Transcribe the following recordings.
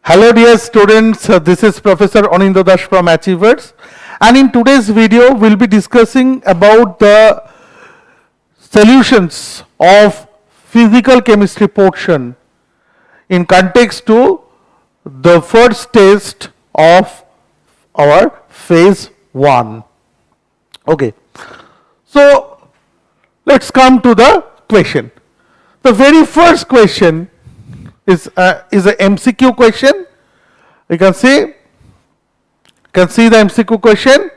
Hello dear students, this is Professor Anindo Das from Achievers, and in today's video we'll be discussing about the solutions of physical chemistry portion in context to the first test of our phase 1. Okay, so let's come to the question. The very first question is a MCQ question. You can see the MCQ question.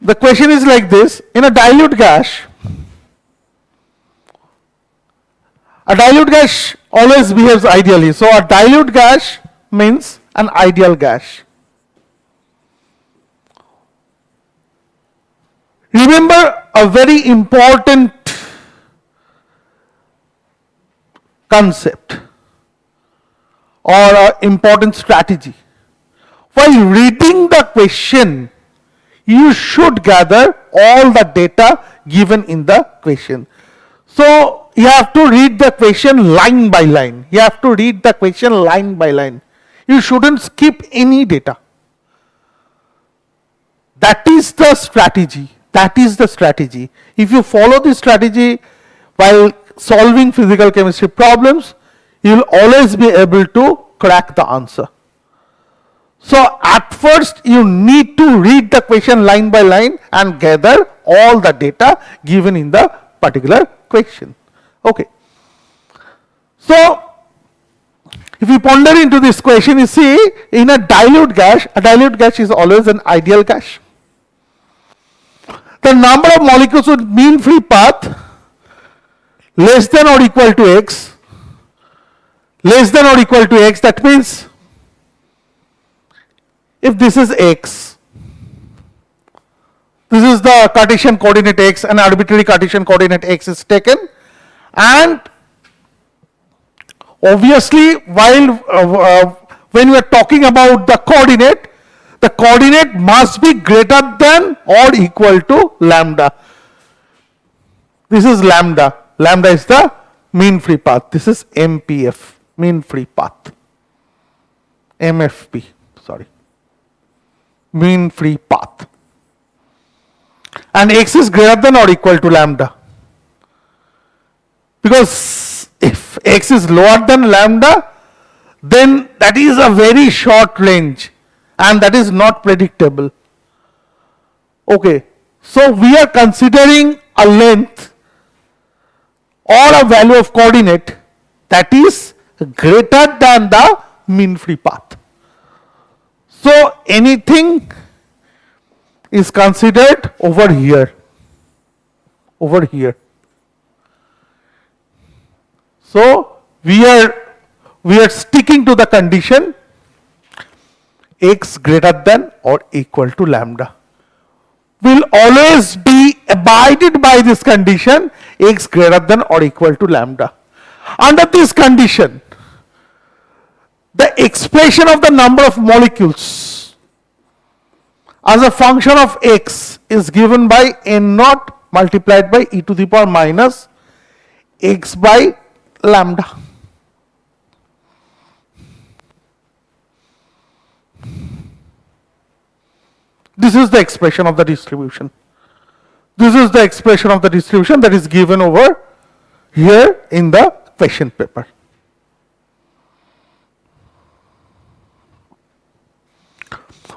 The question is like this: in a dilute gas always behaves ideally. So a dilute gas means an ideal gas. Remember a very important concept or an important strategy. While reading the question, you should gather all the data given in the question. So you have to read the question line by line. You have to read the question line by line. You shouldn't skip any data. That is the strategy. That is the strategy. If you follow this strategy while solving physical chemistry problems, you will always be able to crack the answer. So at first you need to read the question line by line and gather all the data given in the particular question. Okay. So if you ponder into this question, you see in a dilute gas is always an ideal gas. The number of molecules with mean free path less than or equal to x, that means if this is x, this is the Cartesian coordinate x, an arbitrary Cartesian coordinate x is taken, and obviously while when we are talking about the coordinate must be greater than or equal to lambda. This is lambda. Lambda is the mean free path. This is MPF, mean free path. MFP, sorry. Mean free path. And x is greater than or equal to lambda. Because if x is lower than lambda, then that is a very short range and that is not predictable. Okay, so we are considering a length or a value of coordinate that is greater than the mean free path. So anything is considered over here. So we are sticking to the condition x greater than or equal to lambda. Will always be abided by this condition, x greater than or equal to lambda. Under this condition, the expression of the number of molecules as a function of x is given by n naught multiplied by e to the power minus x by lambda. This is the expression of the distribution. This is the expression of the distribution that is given over here in the question paper.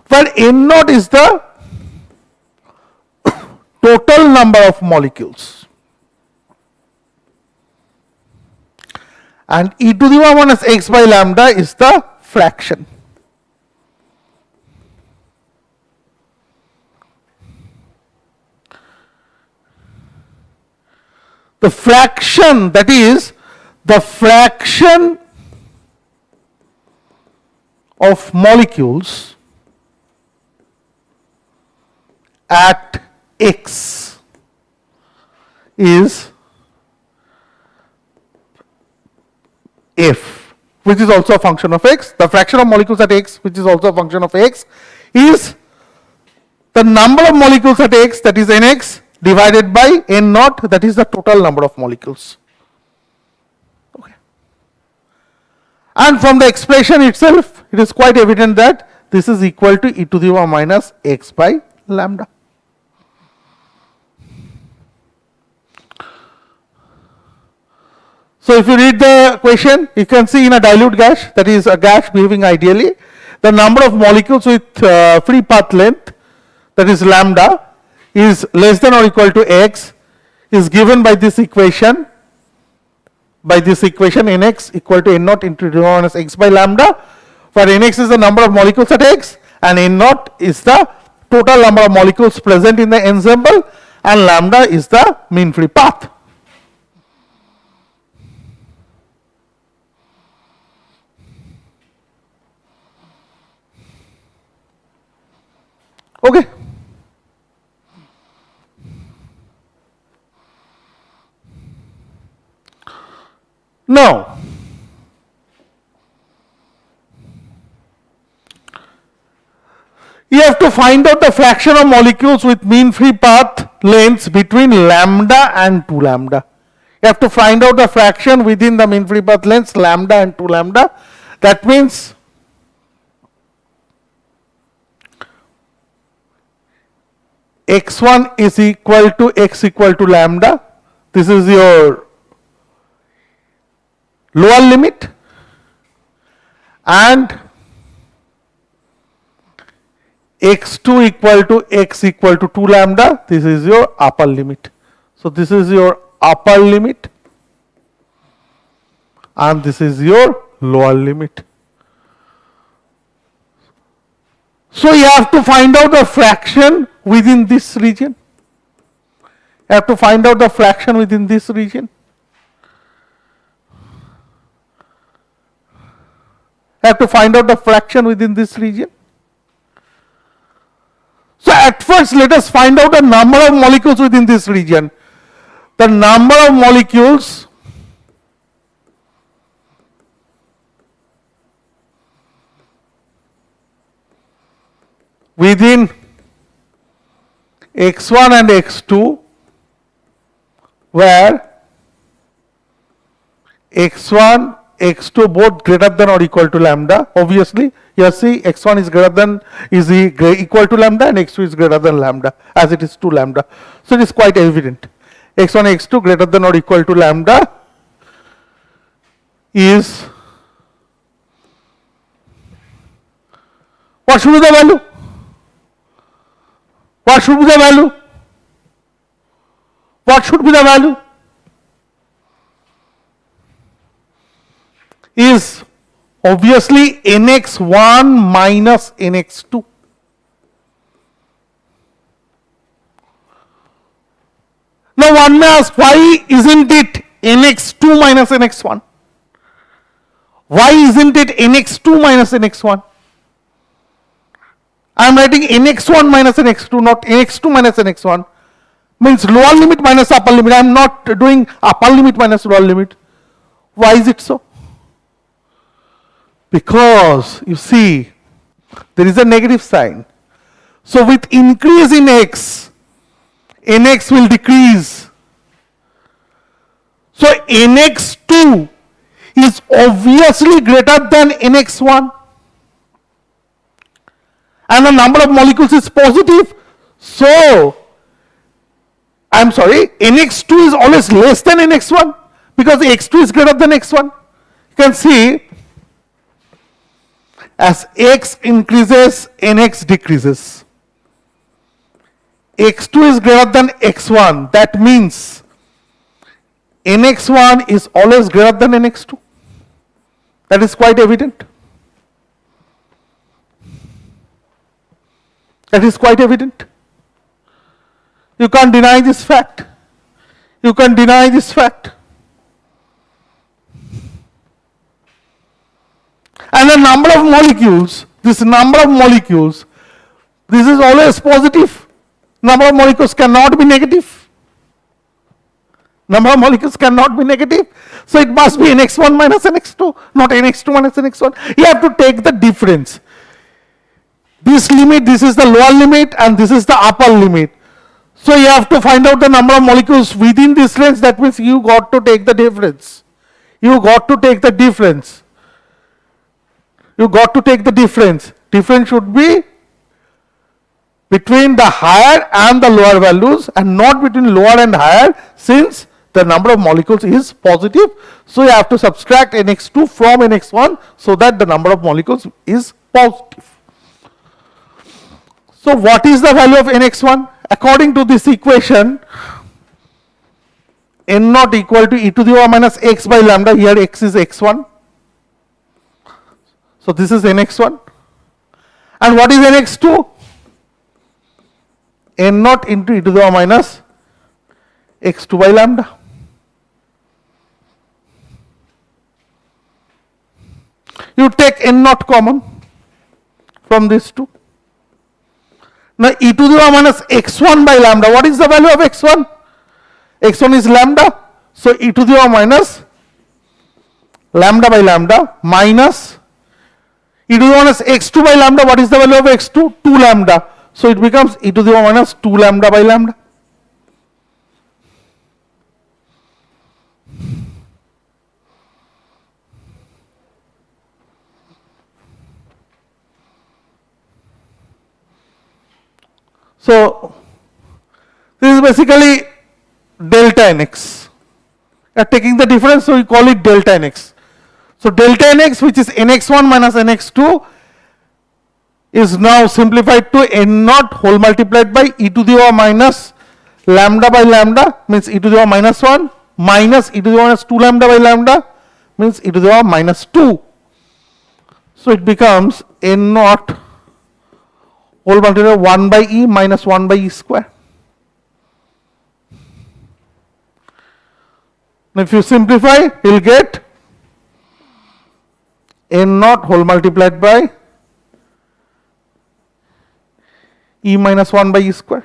Where n naught is the total number of molecules and e to the power minus x by lambda is the fraction. The fraction, that is the fraction of molecules at x is f, which is also a function of x. The fraction of molecules at x, which is also a function of x, is the number of molecules at x, that is nx, divided by n naught, that is the total number of molecules. Okay. And from the expression itself, it is quite evident that this is equal to e to the power minus x by lambda. So if you read the question, you can see in a dilute gas, that is a gas behaving ideally, the number of molecules with free path length, that is lambda, is less than or equal to x, is given by this equation, nx equal to n naught into the minus x by lambda, where nx is the number of molecules at x and n naught is the total number of molecules present in the ensemble, and lambda is the mean free path. Okay. Now, you have to find out the fraction of molecules with mean free path lengths between lambda and 2 lambda. You have to find out the fraction within the mean free path lengths lambda and 2 lambda. That means x1 is equal to x equal to lambda. This is your lower limit, and x2 equal to x equal to 2 lambda. This is your upper limit. So this is your upper limit and this is your lower limit. So you have to find out the fraction within this region. You have to find out the fraction within this region. You have to find out the fraction within this region. So at first let us find out the number of molecules within this region. The number of molecules within x1 and x2 where x1, x2 both greater than or equal to lambda. Obviously, you see x1 is greater than equal to lambda and x2 is greater than lambda as it is 2 lambda. So it is quite evident. x1, x2 greater than or equal to lambda is, what should be the value? What should be the value? What should be the value? Is obviously nx1 minus nx2. Now one may ask, why isn't it nx2 minus nx1? Why isn't it nx2 minus nx1? I am writing nx1 minus nx2, not nx2 minus nx1. Means lower limit minus upper limit. I am not doing upper limit minus lower limit. Why is it so? Because you see, there is a negative sign. So with increase in x, nx will decrease. So nx2 is obviously greater than nx1. And the number of molecules is positive. So, I am sorry, nx2 is always less than nx1 because x2 is greater than x1. You can see as x increases, nx decreases. x2 is greater than x1. That means nx1 is always greater than nx2. That is quite evident. That is quite evident. You can't deny this fact. You can't deny this fact. And the number of molecules, this number of molecules, this is always positive. Number of molecules cannot be negative. Number of molecules cannot be negative. So it must be nx1 minus nx2, not nx2 minus nx1. You have to take the difference. This limit, this is the lower limit and this is the upper limit. So you have to find out the number of molecules within this range. That means you got to take the difference. You got to take the difference. You got to take the difference. Difference should be between the higher and the lower values and not between lower and higher, since the number of molecules is positive. So you have to subtract NX2 from NX1 so that the number of molecules is positive. So what is the value of NX1? According to this equation, N naught equal to e to the power minus x by lambda. Here x is x1. So this is NX1. And what is NX2? N naught into e to the power minus x2 by lambda. You take N naught common from these two. Now e to the power minus x1 by lambda. What is the value of x1? x1 is lambda. So e to the power minus lambda by lambda minus e to the power minus x2 by lambda. What is the value of x2? 2 lambda. So it becomes e to the power minus 2 lambda by lambda. So this is basically delta nx. We are taking the difference, so we call it delta nx. So delta nx, which is nx1 minus nx2, is now simplified to n naught whole multiplied by e to the power minus lambda by lambda, means e to the power minus 1, minus e to the power minus 2 lambda by lambda, means e to the power minus 2. So it becomes n naught whole multiplied by 1 by e minus 1 by e square. Now if you simplify, you will get n naught whole multiplied by e minus 1 by e square.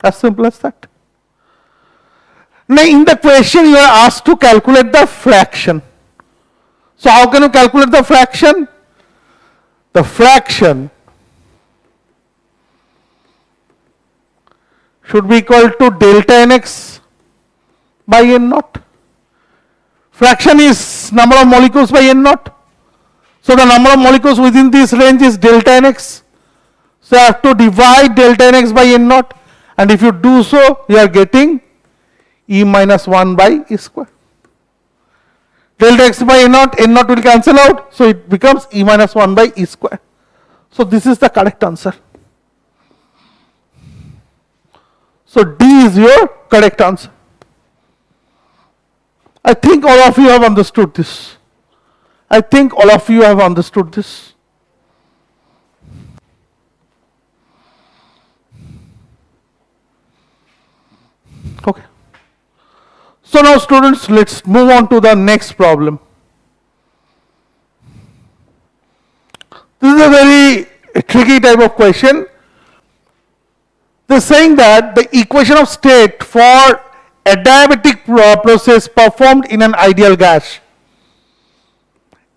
As simple as that. Now in the question you are asked to calculate the fraction. So how can you calculate the fraction? The fraction should be equal to delta nx by n naught. Fraction is number of molecules by n naught. So the number of molecules within this range is delta nx. So I have to divide delta nx by n naught, and if you do so, you are getting e minus 1 by e square. Delta x by n naught will cancel out, so it becomes e minus 1 by e square. So this is the correct answer. So D is your correct answer. I think all of you have understood this. I think all of you have understood this. Okay. So now students, let's move on to the next problem. This is a very tricky type of question. They are saying that the equation of state for adiabatic process performed in an ideal gas.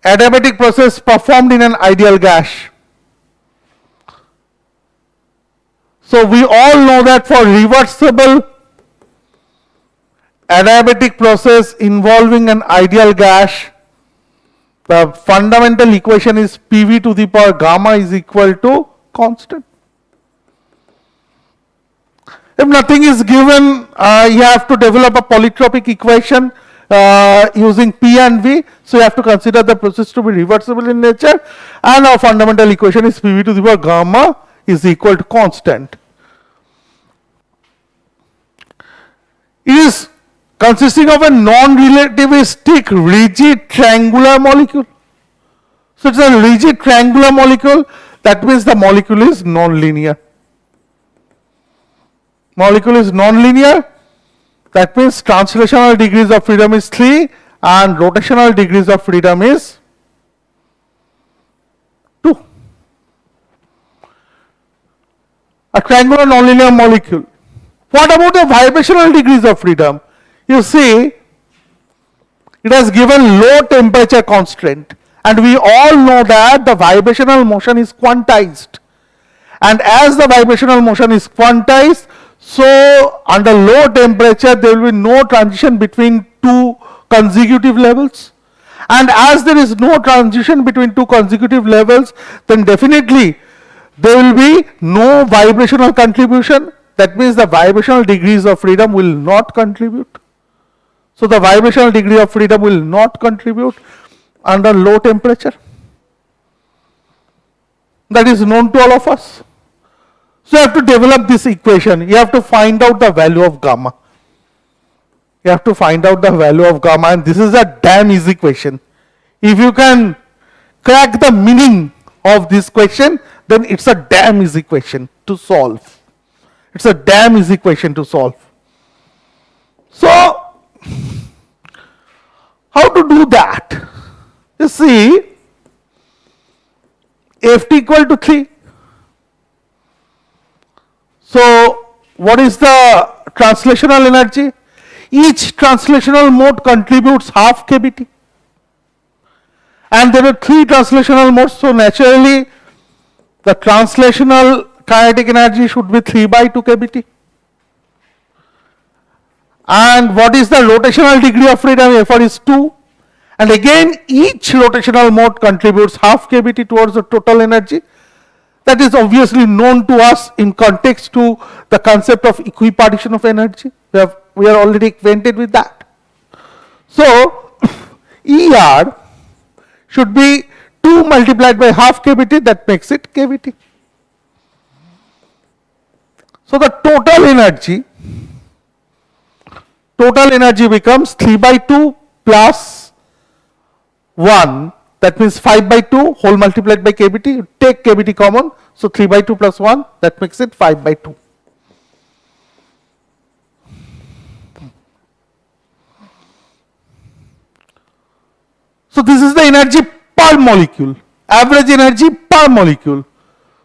Adiabatic process performed in an ideal gas. So we all know that for reversible adiabatic process involving an ideal gas, the fundamental equation is PV to the power gamma is equal to constant. If nothing is given, you have to develop a polytropic equation using P and V. So you have to consider the process to be reversible in nature, and our fundamental equation is PV to the power gamma is equal to constant. It is consisting of a non-relativistic rigid triangular molecule. So it's a rigid triangular molecule. That means the molecule is non-linear. Molecule is non-linear. That means translational degrees of freedom is 3 and rotational degrees of freedom is 2. A triangular nonlinear molecule. What about the vibrational degrees of freedom? You see, it has given low temperature constraint, and we all know that the vibrational motion is quantized. And as the vibrational motion is quantized, so under low temperature there will be no transition between two consecutive levels. And as there is no transition between two consecutive levels, then definitely there will be no vibrational contribution. That means the vibrational degrees of freedom will not contribute. So the vibrational degree of freedom will not contribute under low temperature. That is known to all of us. So you have to develop this equation. You have to find out the value of gamma. You have to find out the value of gamma, and this is a damn easy question. If you can crack the meaning of this question, then it's a damn easy question to solve. It's a damn easy question to solve. So, how to do that? You see, Ft equal to 3. So, what is the translational energy? Each translational mode contributes half kBt. And there are 3 translational modes, so naturally the translational kinetic energy should be 3 by 2 kBt. And what is the rotational degree of freedom? Fr is 2. And again, each rotational mode contributes half kBt towards the total energy. That is obviously known to us in context to the concept of equipartition of energy. We are already acquainted with that. So, ER should be 2 multiplied by half kBt, that makes it kBt. So, the total energy becomes 3 by 2 plus 1, that means 5 by 2 whole multiplied by kBt. You take kBt common, so 3 by 2 plus 1, that makes it 5 by 2. So this is the energy per molecule, average energy per molecule.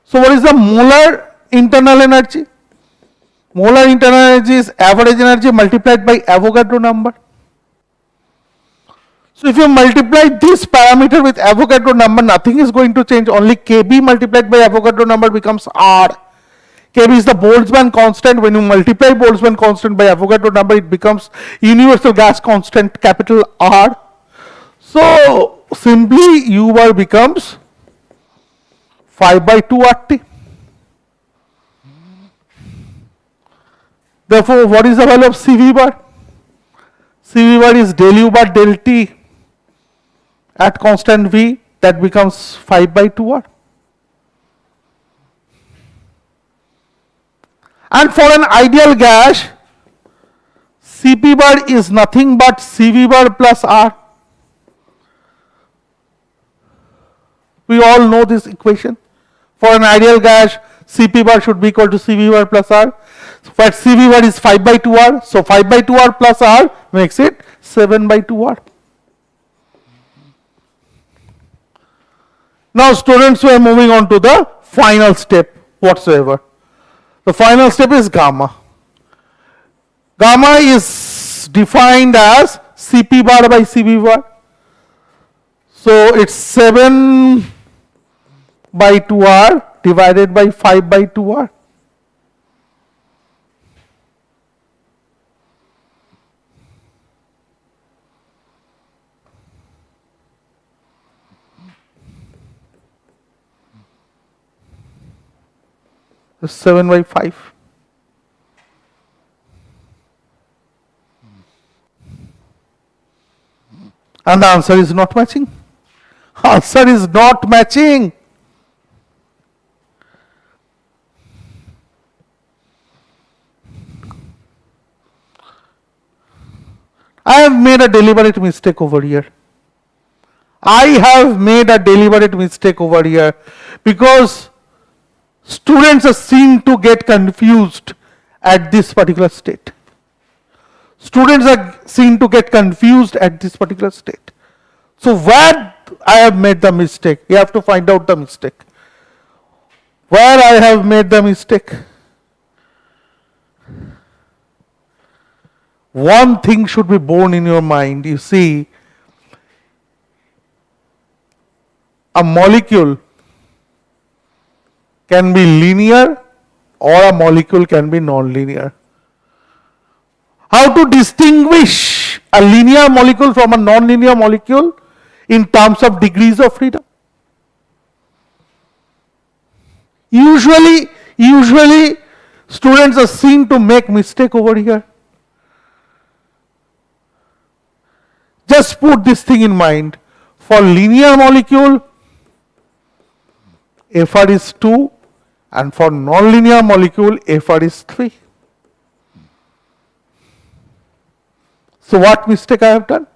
So what is the molar internal energy? Molar internal energy is average energy multiplied by Avogadro number. So if you multiply this parameter with Avogadro number, nothing is going to change, only Kb multiplied by Avogadro number becomes R. Kb is the Boltzmann constant. When you multiply Boltzmann constant by Avogadro number, it becomes universal gas constant capital R. So simply U bar becomes 5 by 2 RT. Therefore, what is the value of CV bar? CV bar is del U bar del T at constant V, that becomes 5 by 2 R. And for an ideal gas, Cp bar is nothing but Cv bar plus R. We all know this equation. For an ideal gas, Cp bar should be equal to Cv bar plus R. But Cv bar is 5 by 2 R. So 5 by 2 R plus R makes it 7 by 2 R. Now students, we are moving on to the final step whatsoever. The final step is gamma. Gamma is defined as Cp bar by Cv bar. So it's 7 by 2R divided by 5 by 2R. It's 7 by 5. And the answer is not matching. Answer is not matching. I have made a deliberate mistake over here. I have made a deliberate mistake over here because students are seen to get confused at this particular state. Students are seen to get confused at this particular state. So where I have made the mistake, you have to find out the mistake. Where I have made the mistake. One thing should be born in your mind. You see, a molecule can be linear or a molecule can be non-linear. How to distinguish a linear molecule from a non-linear molecule? in terms of degrees of freedom. Usually students are seen to make mistake over here. Just put this thing in mind. For linear molecule, FR is 2, and for non-linear molecule, FR is 3. So what mistake I have done?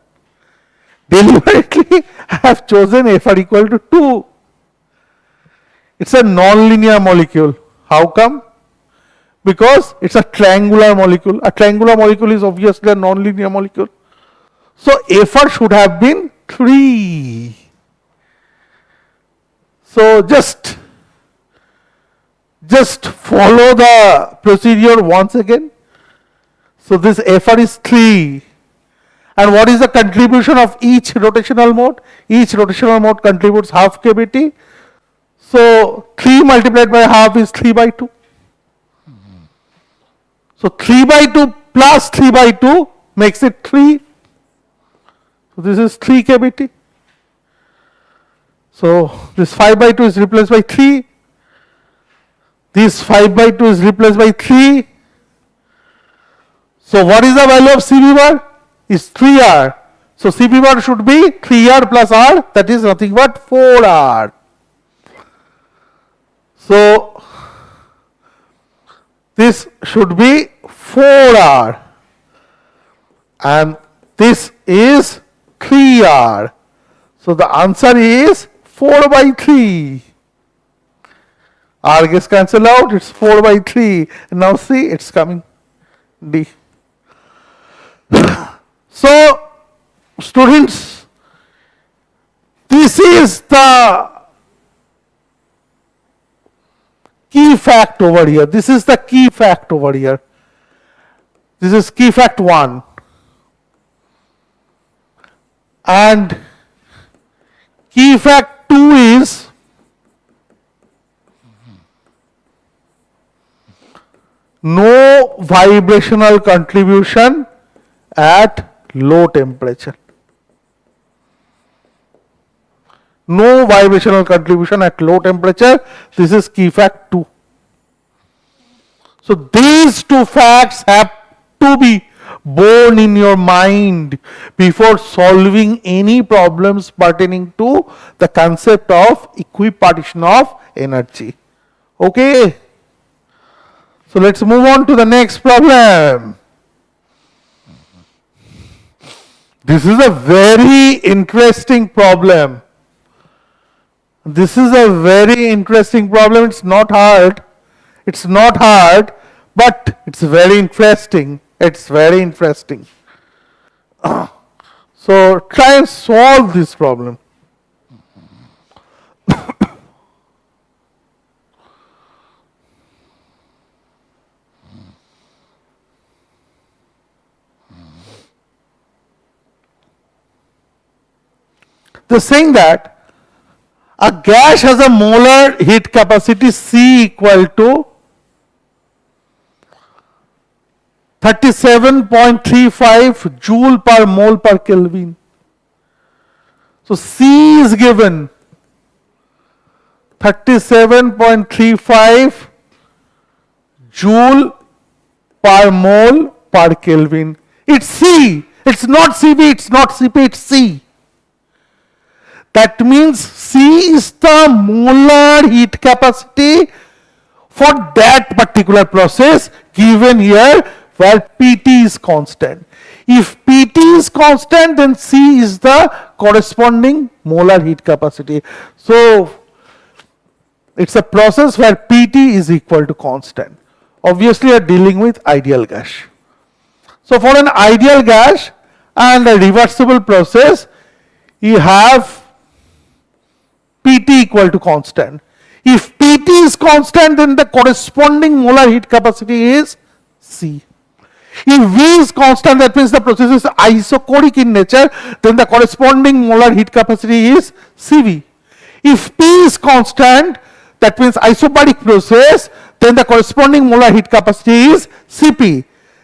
Deliberately, I have chosen FR equal to 2. It's a non-linear molecule. How come? Because it's a triangular molecule. A triangular molecule is obviously a non-linear molecule. So FR should have been 3. So just follow the procedure once again. So this FR is 3. And what is the contribution of each rotational mode? Each rotational mode contributes half kBt. So 3 multiplied by half is 3 by 2. So 3 by 2 plus 3 by 2 makes it 3. So this is 3 kBt. So this 5 by 2 is replaced by 3. This 5 by 2 is replaced by 3. So what is the value of Cp bar? Is 3R. So Cp bar should be 3R plus R, that is nothing but 4R. So this should be 4R and this is 3R. So the answer is 4 by 3. R gets cancelled out, it's 4 by 3. And now see, it's coming D. So students, this is the key fact over here. This is the key fact over here. This is key fact 1. And key fact 2 is no vibrational contribution at low temperature. No vibrational contribution at low temperature. This is key fact 2. So these two facts have to be borne in your mind before solving any problems pertaining to the concept of equipartition of energy. Okay. So let's move on to the next problem. This is a very interesting problem. This is a very interesting problem. It's not hard. It's not hard, but it's very interesting. It's very interesting. So try and solve this problem. They're saying that a gas has a molar heat capacity C equal to 37.35 joule per mole per Kelvin. So C is given 37.35 joule per mole per Kelvin. It's C. It's not Cv, it's not Cp, it's C. That means C is the molar heat capacity for that particular process given here where Pt is constant. If Pt is constant, then C is the corresponding molar heat capacity. So it's a process where Pt is equal to constant. Obviously, we are dealing with ideal gas. So for an ideal gas and a reversible process, you have Pt equal to constant. If Pt is constant, then the corresponding molar heat capacity is C. If V is constant, that means the process is isochoric in nature, then the corresponding molar heat capacity is Cv. If P is constant, that means isobaric process, then the corresponding molar heat capacity is Cp.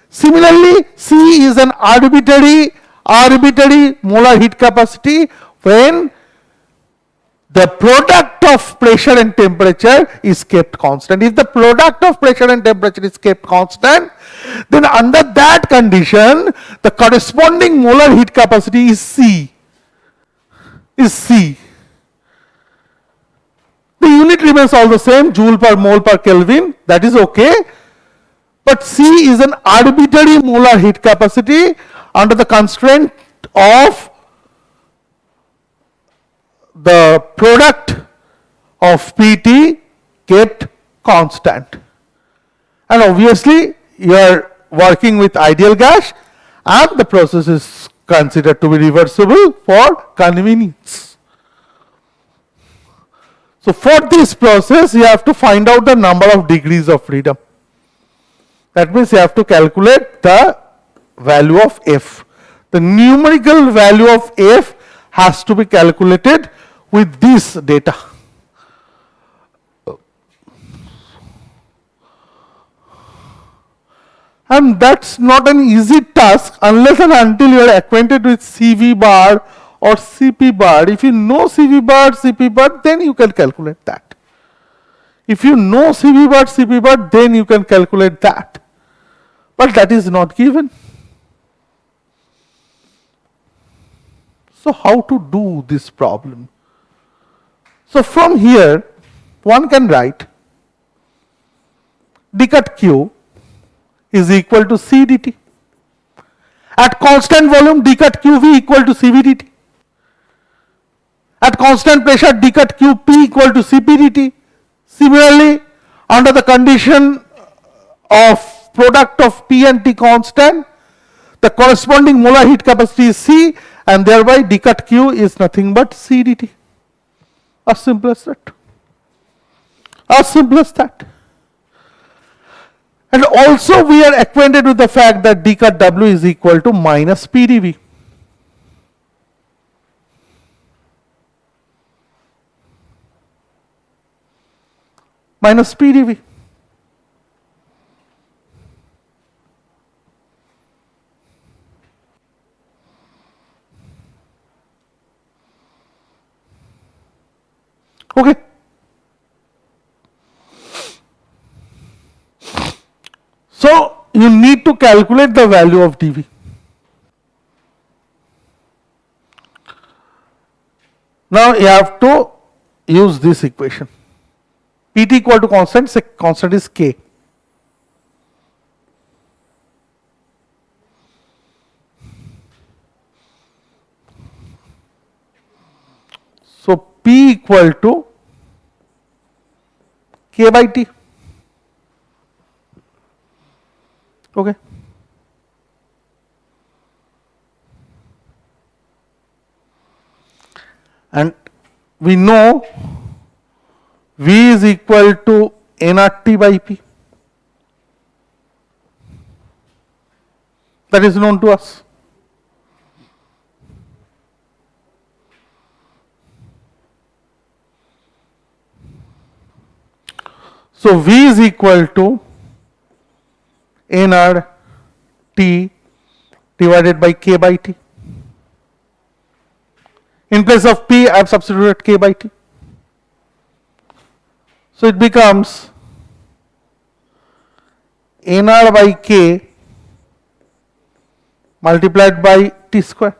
Similarly, C is an arbitrary molar heat capacity when the product of pressure and temperature is kept constant. If the product of pressure and temperature is kept constant, then under that condition, the corresponding molar heat capacity is C. The unit remains all the same, joule per mole per Kelvin, that is okay. But C is an arbitrary molar heat capacity under the constraint of the product of PT kept constant. And obviously, you are working with ideal gas and the process is considered to be reversible for convenience. So for this process, you have to find out the number of degrees of freedom. That means you have to calculate the value of F. The numerical value of F has to be calculated with this data. And that's not an easy task unless and until you are acquainted with CV bar or CP bar. If you know CV bar, CP bar, then you can calculate that. If you know CV bar, CP bar, then you can calculate that. But that is not given. So how to do this problem? So from here, one can write d cut q is equal to C dt. At constant volume, d cut qv equal to Cv dt. At constant pressure, d cut qp equal to Cp dt. Similarly, under the condition of product of P and T constant, the corresponding molar heat capacity is C, and thereby d cut q is nothing but C dt. As simple as that. As simple as that. And also we are acquainted with the fact that d cut w is equal to minus P dV. Minus P dV. Okay. So you need to calculate the value of dV. Now you have to use this equation. Pt equal to constant is K. So P equal to K by T. Okay. And we know V is equal to nRT by P. That is known to us. So V is equal to nRT divided by K by T. In place of P, I have substituted K by T. So it becomes nR by K multiplied by T square.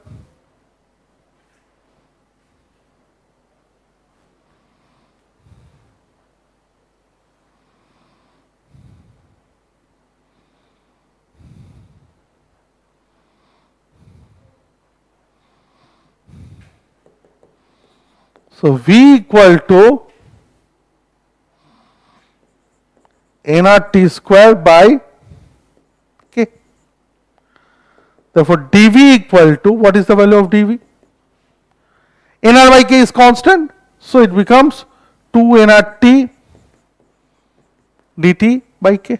So V equal to nRT square by K. Therefore, dV equal to, what is the value of dV? nR by K is constant, so it becomes 2 nRT dt by K.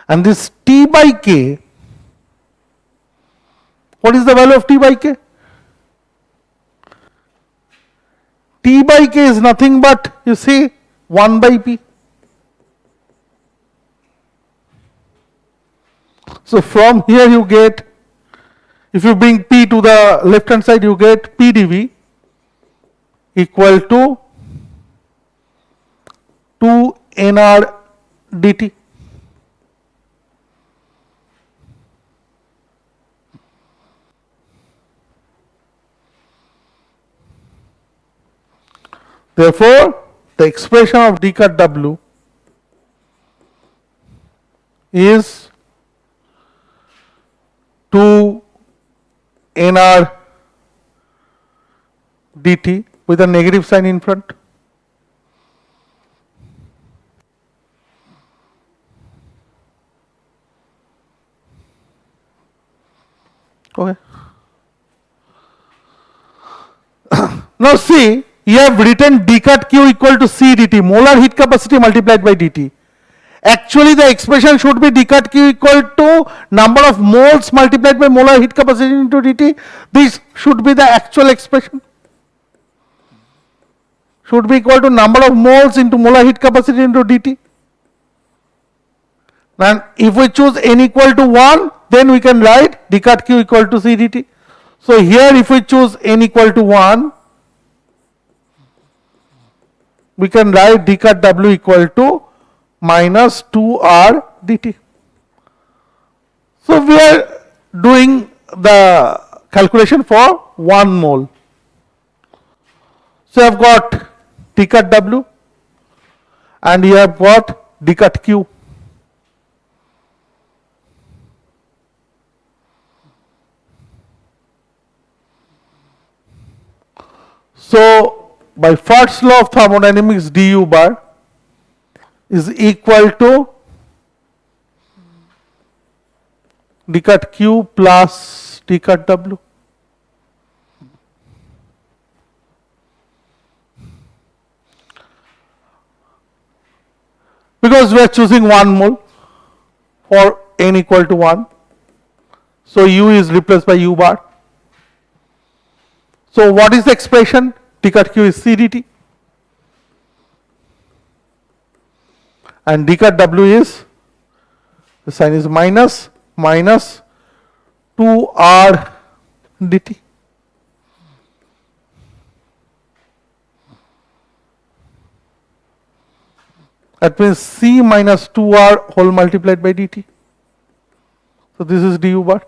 And this T by K, what is the value of T by K? T by K is nothing but, you see, 1 by P. So from here you get, if you bring P to the left hand side, you get P dV equal to 2 nr dt. Therefore, the expression of d cut W is 2 nr dt with a negative sign in front. Okay. Now see, you have written d cut Q equal to C dt, molar heat capacity multiplied by dt. Actually, the expression should be d cut Q equal to number of moles multiplied by molar heat capacity into dt. This should be the actual expression. Should be equal to number of moles into molar heat capacity into dt. And if we choose n equal to 1, then we can write d cut Q equal to C dt. So here if we choose n equal to 1, we can write d cut W equal to minus 2R dt. So we are doing the calculation for 1 mole. So I have got d cut W and you have got d cut Q. So by first law of thermodynamics, du bar is equal to d cut Q plus d cut W. Because we are choosing 1 mole for n equal to 1. So U is replaced by U bar. So what is the expression? D cut Q is C dt. And d cut W is, the sign is minus 2R dt. That means C minus 2R whole multiplied by dt. So this is du bar.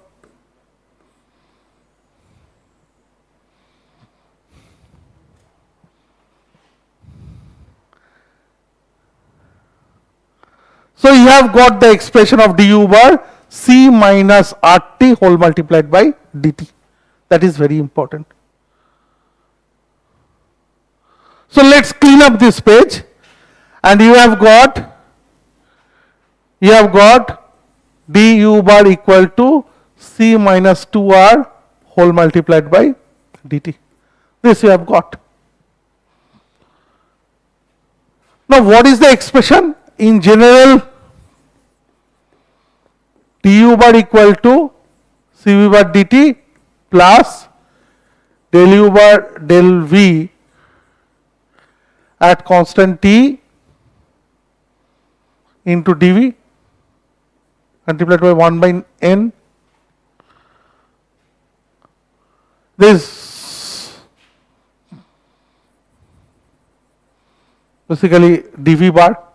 So you have got the expression of du bar C minus RT whole multiplied by dt. That is very important. So let's clean up this page, and you have got du bar equal to C minus 2R whole multiplied by dt. This you have got. Now what is the expression? In general, du bar equal to Cv bar dt plus del u bar del V at constant T into dV multiplied by 1 by n. This basically dV bar.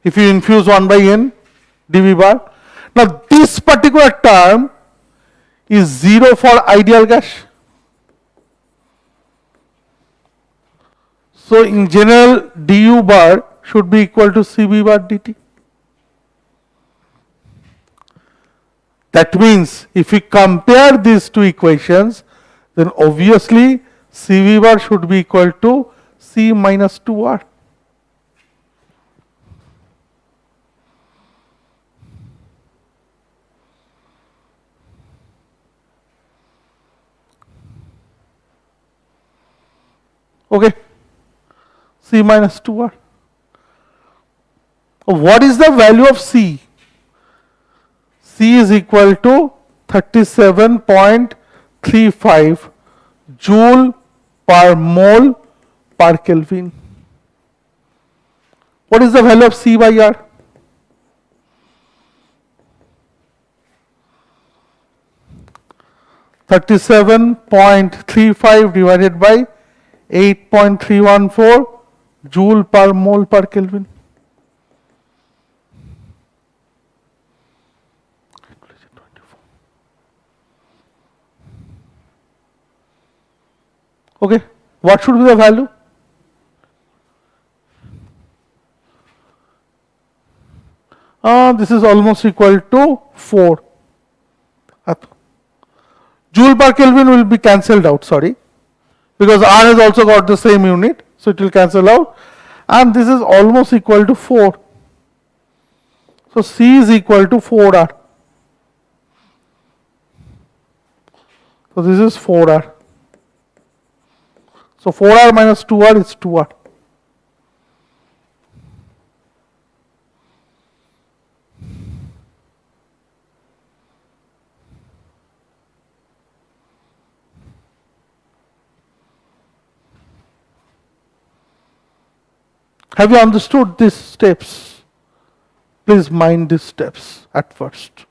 If you infuse 1 by n dV bar. Now this particular term is 0 for ideal gas. So in general, du bar should be equal to Cv bar dt. That means if we compare these two equations, then obviously Cv bar should be equal to C minus 2R. Okay. C minus 2R. What is the value of C? C is equal to 37.35 joule per mole per Kelvin. What is the value of C by R? (37.35) divided by 8.314 joule per mole per Kelvin. Okay, what should be the value? This is almost equal to 4. Joule per Kelvin will be cancelled out, sorry, because R has also got the same unit, so it will cancel out, and this is almost equal to 4. So C is equal to 4R. So this is 4R. So 4R minus 2R is 2R. Have you understood these steps? Please mind these steps at first.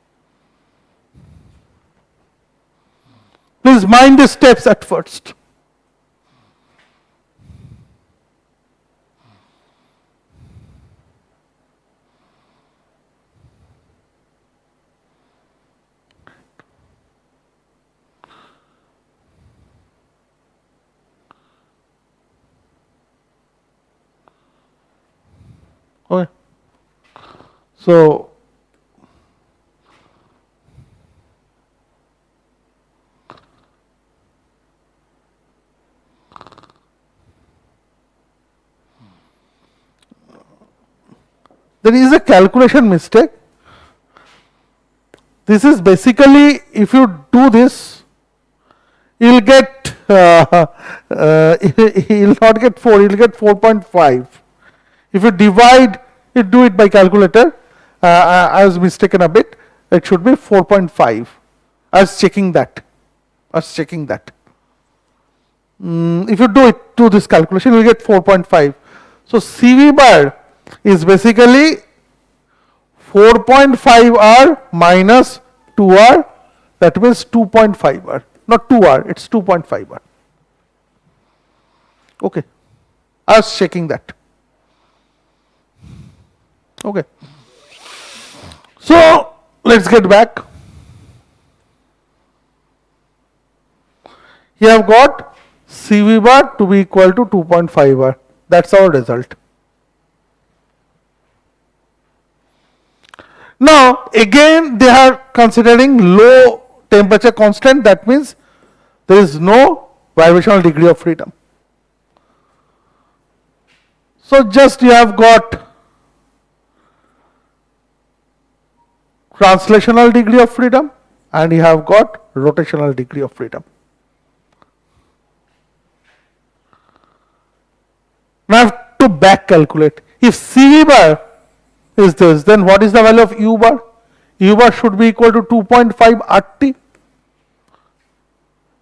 Please mind these steps at first. Okay. So there is a calculation mistake. This is basically, if you do this, you will get you will not get 4, you will get 4.5. If you divide it, do it by calculator. I was mistaken a bit. It should be 4.5. I was checking that. If you do this calculation, you will get 4.5. So CV bar is basically 4.5R minus 2R. That means 2.5R. Not 2R, it's 2.5R. Okay. I was checking that. Okay. So let's get back. Here I have got CV bar to be equal to 2.5R. That's our result. Now again they are considering low temperature constant. That means there is no vibrational degree of freedom. So just you have got translational degree of freedom and you have got rotational degree of freedom. Now I have to back calculate. If CV bar is this, then what is the value of U bar? U bar should be equal to 2.5 RT,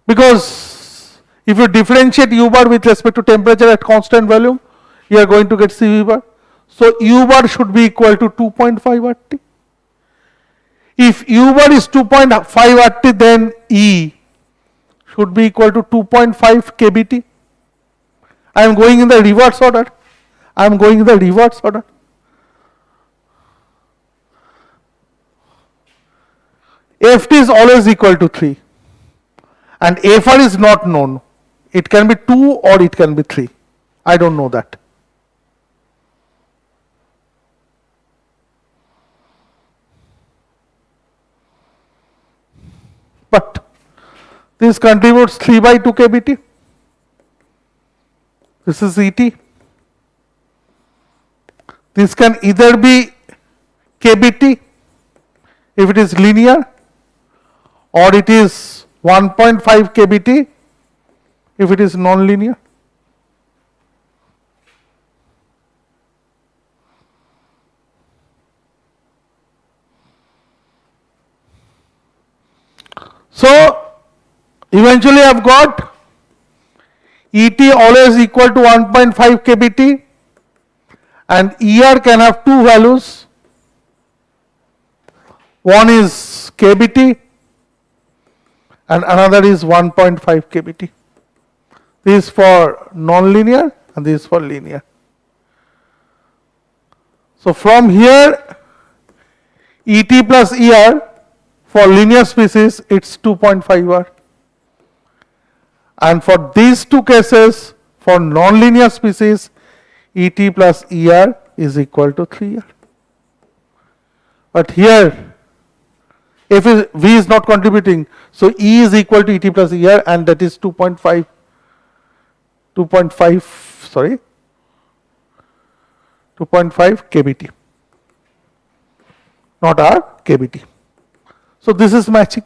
because if you differentiate U bar with respect to temperature at constant volume, you are going to get CV bar. So U bar should be equal to 2.5 RT. If U bar is 2.5 RT, then E should be equal to 2.5 kBT. I am going in the reverse order. Ft is always equal to 3 and Fr is not known. It can be 2 or it can be 3. I don't know that. But this contributes 3 by 2 kBT. This is ET. This can either be kBT if it is linear, or it is 1.5 kBT if it is non-linear. eventually I've got ET always equal to 1.5 kBt, and ER can have two values. One is kBt and another is 1.5 kBt. This is for non-linear and this is for linear. So from here, ET plus ER for linear species, it's 2.5 R. And for these two cases, for non-linear species, ET plus ER is equal to 3R. But here, if V is not contributing, so E is equal to ET plus ER, and that is 2.5 kBt, not R, kBt. So this is matching.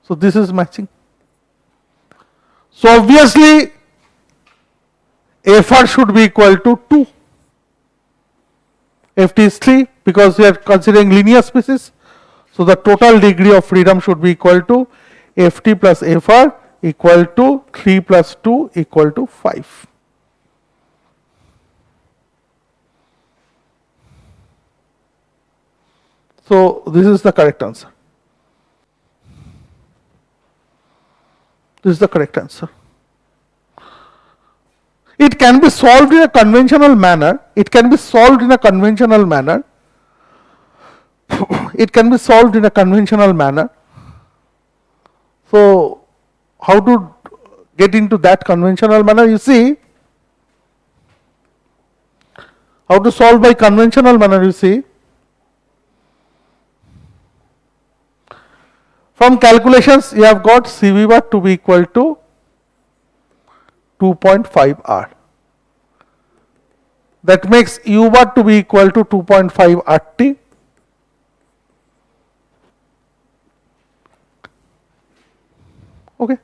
So this is matching. So obviously, FR should be equal to 2. FT is 3 because we are considering linear species. So the total degree of freedom should be equal to FT plus FR equal to 3 plus 2 equal to 5. So this is the correct answer. This is the correct answer. It can be solved in a conventional manner. It can be solved in a conventional manner. It can be solved in a conventional manner. So how to get into that conventional manner? You see, how to solve by conventional manner, you see. From calculations, you have got CV bar to be equal to 2.5 R. That makes U bar to be equal to 2.5 RT. Okay.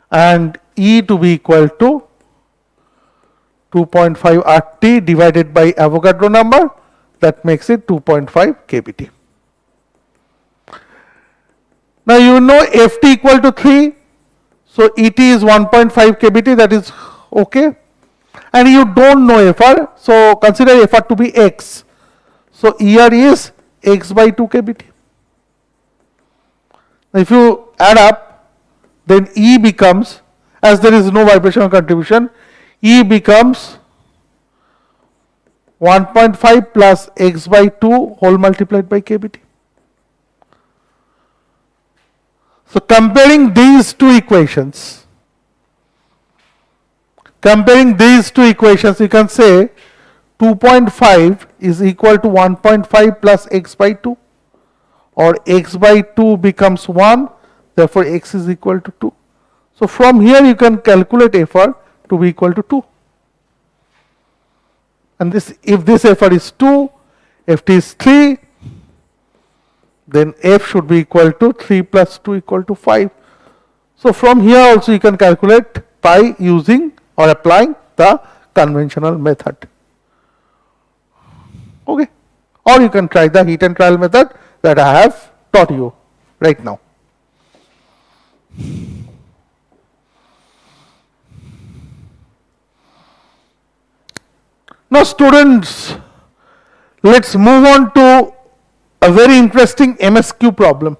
And E to be equal to 2.5 RT divided by Avogadro number. That makes it 2.5 kBt. Now you know Ft equal to 3, so Et is 1.5 kBt, that is okay. And you don't know Fr, so consider Fr to be x. So Er is x by 2 kBt. Now if you add up, then E becomes, as there is no vibrational contribution, E becomes 1.5 plus x by 2 whole multiplied by kBt. So comparing these two equations, you can say 2.5 is equal to 1.5 plus x by 2, or x by 2 becomes 1, therefore x is equal to 2. So from here you can calculate Fr to be equal to 2. And this, if this Fr is 2, Ft is 3, then F should be equal to 3 plus 2 equal to 5. So from here also you can calculate by using or applying the conventional method. Okay. Or you can try the heat and trial method that I have taught you right now. Now students, let's move on to a very interesting MSQ problem.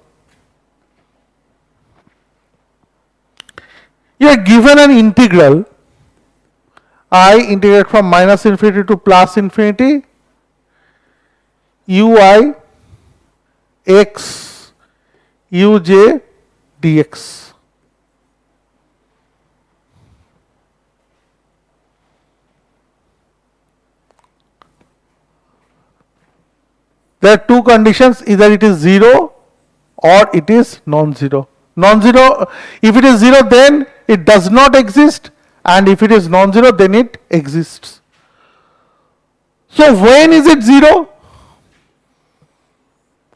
You are given an integral, I integrate from minus infinity to plus infinity, ui x uj dx. There are two conditions, either it is 0 or it is non-zero. Non-zero, if it is 0 then it does not exist, and if it is non-zero then it exists. So when is it 0?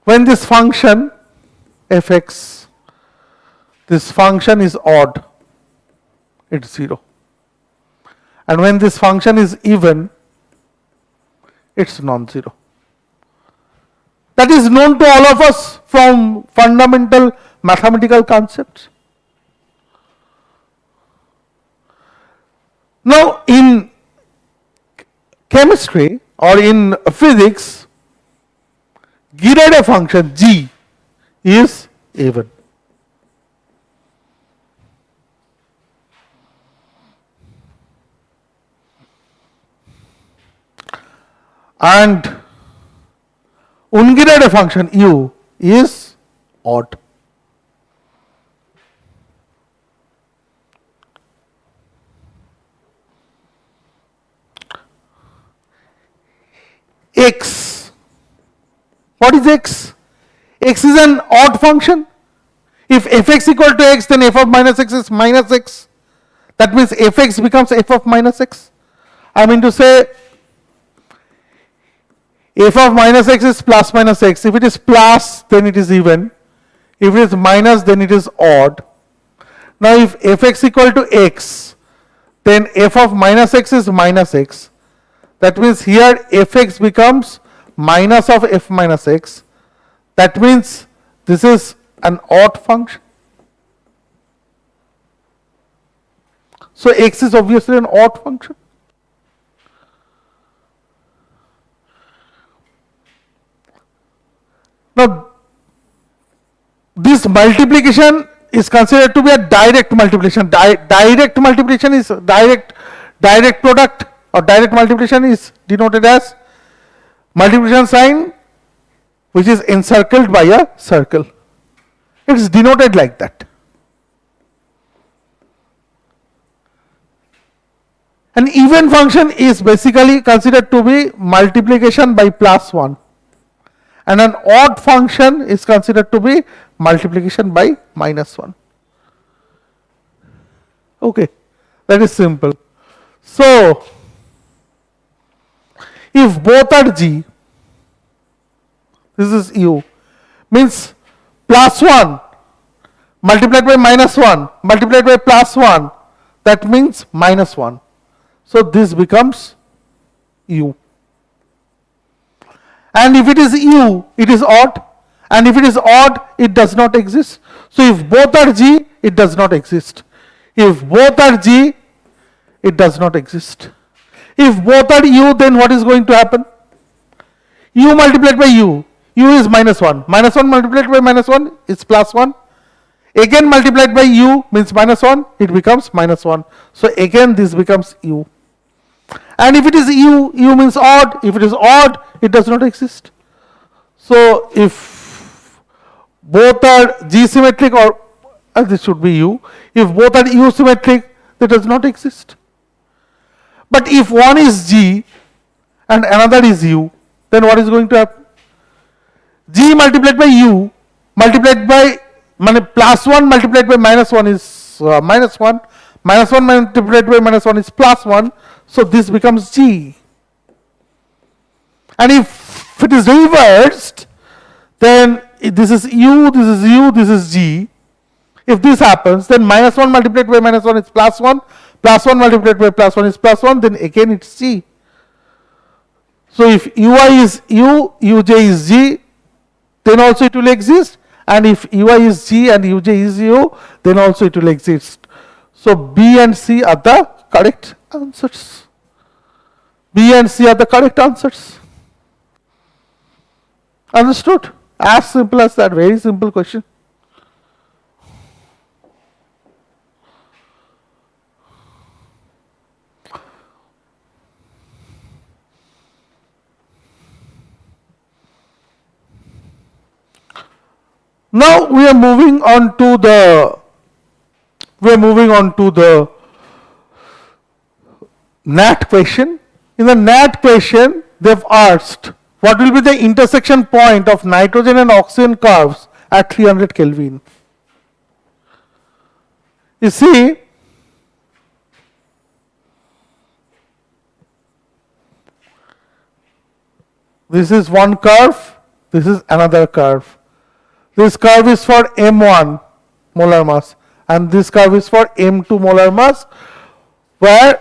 When this function fx, this function is odd, it's 0. And when this function is even, it's non-zero. That is known to all of us from fundamental mathematical concepts. Now, in chemistry or in physics, derived function g is even. And ungraded function u is odd. X. What is x? X is an odd function. If fx equal to x, then f of minus x is minus x. That means fx becomes f of minus x. I mean to say, f of minus x is plus minus x. If it is plus, then it is even. If it is minus, then it is odd. Now, if fx equal to x, then f of minus x is minus x. That means here fx becomes minus of f minus x. That means this is an odd function. So x is obviously an odd function. Now, this multiplication is considered to be a direct multiplication. Direct multiplication is direct product, or direct multiplication is denoted as multiplication sign which is encircled by a circle. It is denoted like that. An even function is basically considered to be multiplication by plus 1. And an odd function is considered to be multiplication by minus 1. Okay, that is simple. So, if both are g, this is u, means plus 1 multiplied by minus 1 multiplied by plus 1, that means minus 1. So, this becomes u. And if it is u, it is odd. And if it is odd, it does not exist. So, if both are g, it does not exist. If both are g, it does not exist. If both are u, then what is going to happen? U multiplied by u is minus 1. Minus 1 multiplied by minus 1 is plus 1. Again multiplied by u means minus 1, it becomes minus 1. So, again this becomes u. And if it is u means odd. If it is odd, it does not exist. So, if both are g symmetric, or this should be u, if both are u symmetric, that does not exist. But if one is g and another is u, then what is going to happen? G multiplied by u multiplied by plus 1 multiplied by minus 1 is minus 1. Minus 1 multiplied by minus 1 is plus 1. So, this becomes g. And if it is reversed, then this is u, this is u, this is g. If this happens, then minus 1 multiplied by minus 1 is plus 1. Plus 1 multiplied by plus 1 is plus 1. Then again it's g. So, if ui is u, uj is g, then also it will exist. And if ui is g and uj is u, then also it will exist. So, B and C are the correct answers. B and C are the correct answers. Understood? As simple as that, very simple question. Now we are moving on to the NAT question. In the NAT question, they've asked what will be the intersection point of nitrogen and oxygen curves at 300 Kelvin. You see, this is one curve, this is another curve. This curve is for M1 molar mass and this curve is for M2 molar mass, where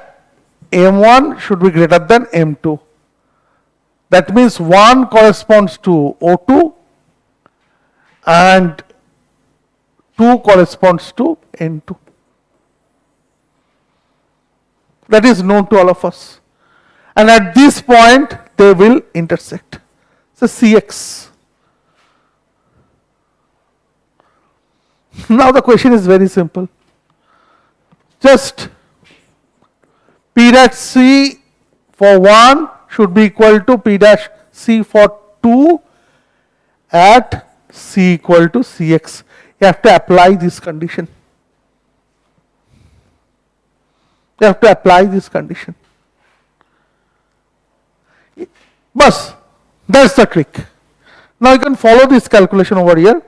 M1 should be greater than M2. That means 1 corresponds to O2 and 2 corresponds to N2. That is known to all of us. And at this point, they will intersect. So Cx. Now the question is very simple. Just P dash C for 1 should be equal to P dash C for 2 at C equal to Cx. You have to apply this condition. You have to apply this condition. Bus, that's the trick. Now you can follow this calculation over here.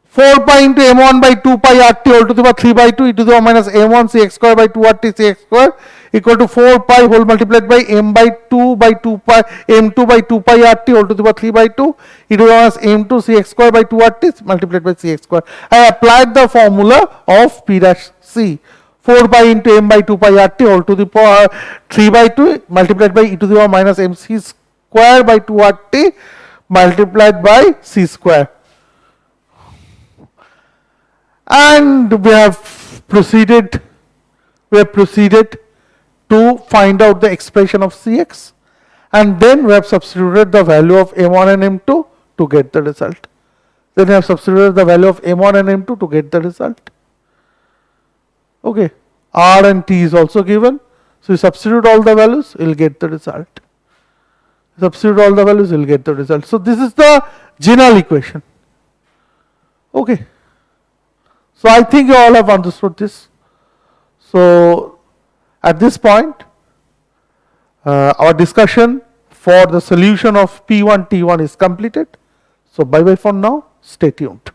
4 pi into m1 by 2 pi rt whole to the power 3 by 2 e to the power minus m1 cx square by 2 rt cx square equal to 4 pi whole multiplied by m by 2 pi m2 by 2 pi rt whole to the power 3 by 2 e to the minus m2 cx square by 2 rt multiplied by cx square. I applied the formula of P dash C. 4 pi into m by 2 pi rt whole to the power 3 by 2 multiplied by e to the power minus mc square by 2 rt multiplied by c square. And we have proceeded to find out the expression of Cx, and then we have substituted the value of m1 and m2 to get the result. Then we have substituted the value of m1 and m2 to get the result. Okay, R and T is also given. So you substitute all the values, you will get the result. Substitute all the values, you will get the result. So this is the general equation. Okay. So I think you all have understood this. So at this point, our discussion for the solution of P1T1 is completed. So bye bye for now. Stay tuned.